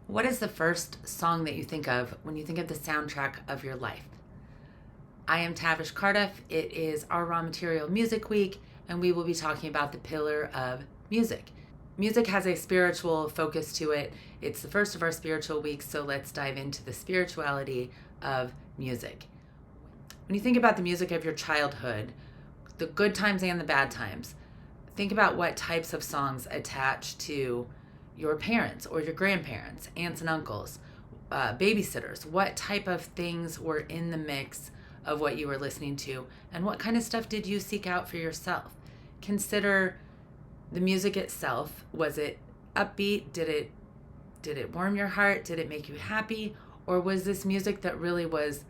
What is the first song that you think of when you think of the soundtrack of your life? I am Tavish Cardiff. It is our Raw Material Music Week, and we will be talking about the pillar of music. Music has a spiritual focus to it. It's the first of our spiritual weeks, so let's dive into the spirituality of music. When you think about the music of your childhood, the good times and the bad times, think about what types of songs attach to your parents or your grandparents, aunts and uncles, babysitters. What type of things were in the mix of what you were listening to, and what kind of stuff did you seek out for yourself? Consider the music itself. Was it upbeat? Did it warm your heart? Did it make you happy? Or was this music that really was,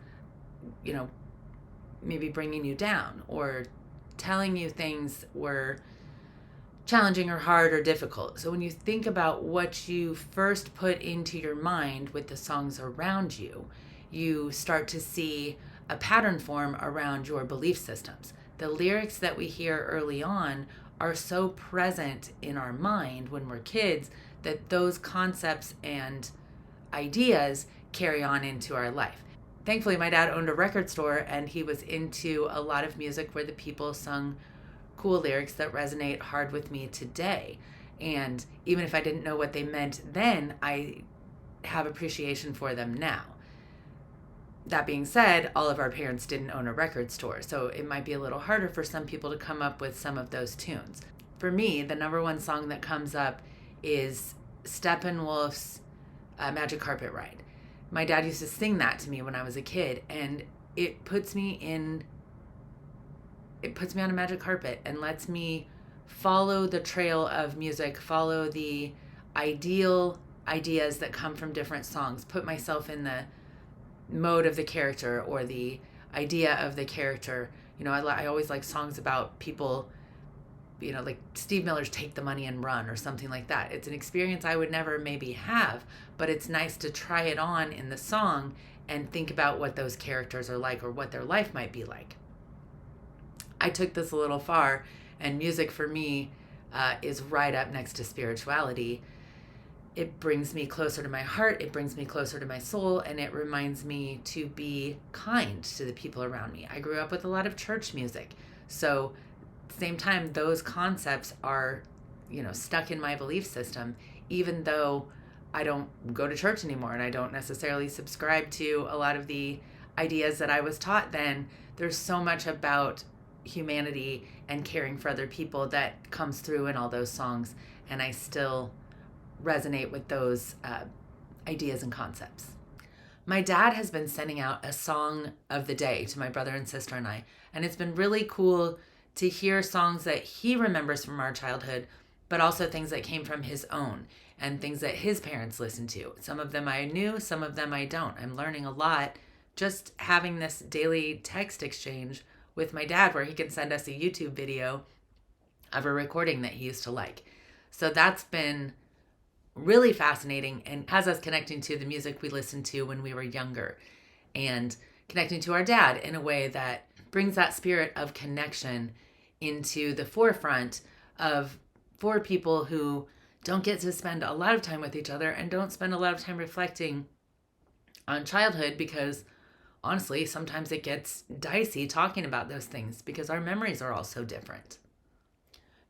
you know, maybe bringing you down or telling you things were challenging or hard or difficult? So when you think about what you first put into your mind with the songs around you, you start to see a pattern form around your belief systems. The lyrics that we hear early on are so present in our mind when we're kids that those concepts and ideas carry on into our life. Thankfully, my dad owned a record store, and he was into a lot of music where the people sung cool lyrics that resonate hard with me today. And even if I didn't know what they meant then, I have appreciation for them now. That being said, all of our parents didn't own a record store, so it might be a little harder for some people to come up with some of those tunes. For me, the number one song that comes up is Steppenwolf's Magic Carpet Ride. My dad used to sing that to me when I was a kid, and it puts me on a magic carpet and lets me follow the trail of music, follow the ideas that come from different songs, put myself in the mode of the character or the idea of the character. I always like songs about people, like Steve Miller's Take the Money and Run or something like that. It's an experience I would never maybe have, but it's nice to try it on in the song and think about what those characters are like or what their life might be like. I took this a little far, and music for me is right up next to spirituality. It brings me closer to my heart, it brings me closer to my soul, and it reminds me to be kind to the people around me. I grew up with a lot of church music, so at the same time, those concepts are, stuck in my belief system, even though I don't go to church anymore and I don't necessarily subscribe to a lot of the ideas that I was taught then. There's so much about humanity and caring for other people that comes through in all those songs, and I still resonate with those ideas and concepts. My dad has been sending out a song of the day to my brother and sister and I, and it's been really cool to hear songs that he remembers from our childhood, but also things that came from his own and things that his parents listened to. Some of them I knew, some of them I don't. I'm learning a lot just having this daily text exchange with my dad where he can send us a YouTube video of a recording that he used to like. So that's been really fascinating and has us connecting to the music we listened to when we were younger and connecting to our dad in a way that brings that spirit of connection into the forefront of four people who don't get to spend a lot of time with each other and don't spend a lot of time reflecting on childhood, because honestly, sometimes it gets dicey talking about those things because our memories are all so different.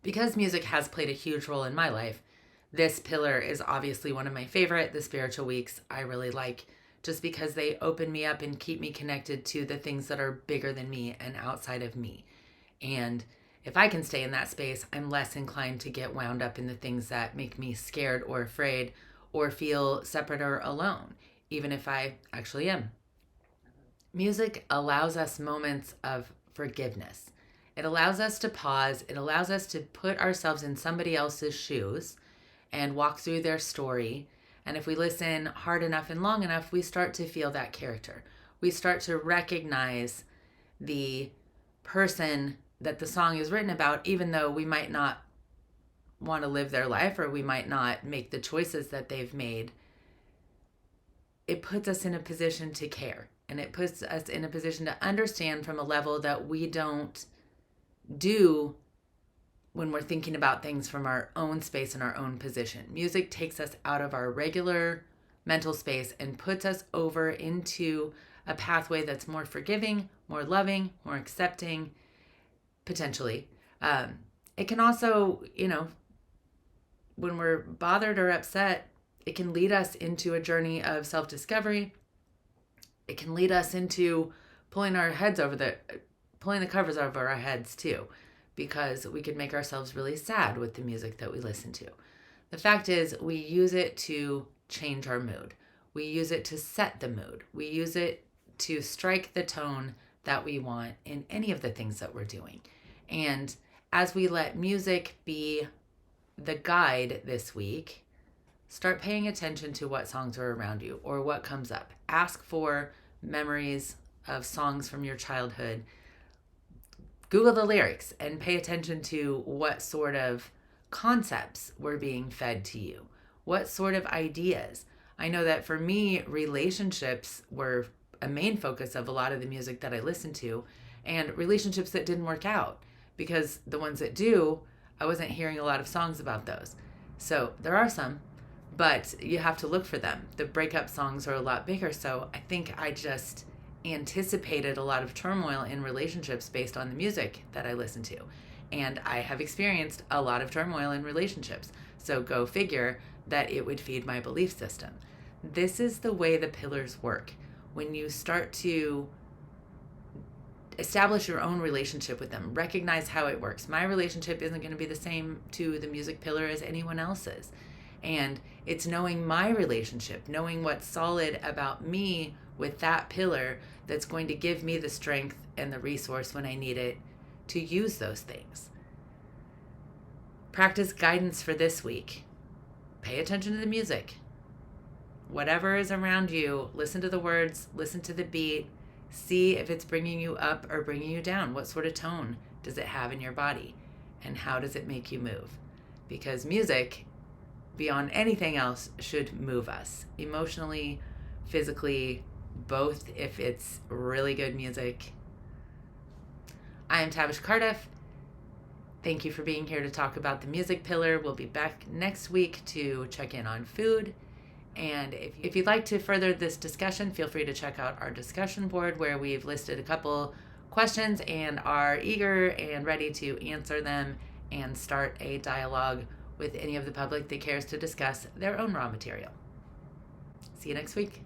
Because music has played a huge role in my life, this pillar is obviously one of my favorite. The spiritual weeks I really like just because they open me up and keep me connected to the things that are bigger than me and outside of me. And if I can stay in that space, I'm less inclined to get wound up in the things that make me scared or afraid or feel separate or alone, even if I actually am. Music allows us moments of forgiveness. It allows us to pause. It allows us to put ourselves in somebody else's shoes and walk through their story. And if we listen hard enough and long enough, we start to feel that character. We start to recognize the person that the song is written about, even though we might not want to live their life or we might not make the choices that they've made. It puts us in a position to care, and it puts us in a position to understand from a level that we don't do when we're thinking about things from our own space and our own position. Music takes us out of our regular mental space and puts us over into a pathway that's more forgiving, more loving, more accepting, potentially. It can also, when we're bothered or upset, it can lead us into a journey of self-discovery. It can lead us into pulling the covers over our heads too, because we could make ourselves really sad with the music that we listen to. The fact is, we use it to change our mood. We use it to set the mood. We use it to strike the tone that we want in any of the things that we're doing. And as we let music be the guide this week, start paying attention to what songs are around you or what comes up. Ask for memories of songs from your childhood. Google the lyrics and pay attention to what sort of concepts were being fed to you. What sort of ideas? I know that for me, relationships were a main focus of a lot of the music that I listened to, and relationships that didn't work out, because the ones that do, I wasn't hearing a lot of songs about those. So there are some, but you have to look for them. The breakup songs are a lot bigger, so I think I just anticipated a lot of turmoil in relationships based on the music that I listened to. And I have experienced a lot of turmoil in relationships. So go figure that it would feed my belief system. This is the way the pillars work. When you start to establish your own relationship with them, recognize how it works. My relationship isn't going to be the same to the music pillar as anyone else's. And it's knowing my relationship, knowing what's solid about me with that pillar that's going to give me the strength and the resource when I need it to use those things. Practice guidance for this week. Pay attention to the music. Whatever is around you, listen to the words, listen to the beat, see if it's bringing you up or bringing you down. What sort of tone does it have in your body? And how does it make you move? Because music, beyond anything else, should move us emotionally, physically, both if it's really good music. I am Tavish Cardiff. Thank you for being here to talk about the music pillar. We'll be back next week to check in on food. And if you'd like to further this discussion, feel free to check out our discussion board where we've listed a couple questions and are eager and ready to answer them and start a dialogue with any of the public that cares to discuss their own raw material. See you next week.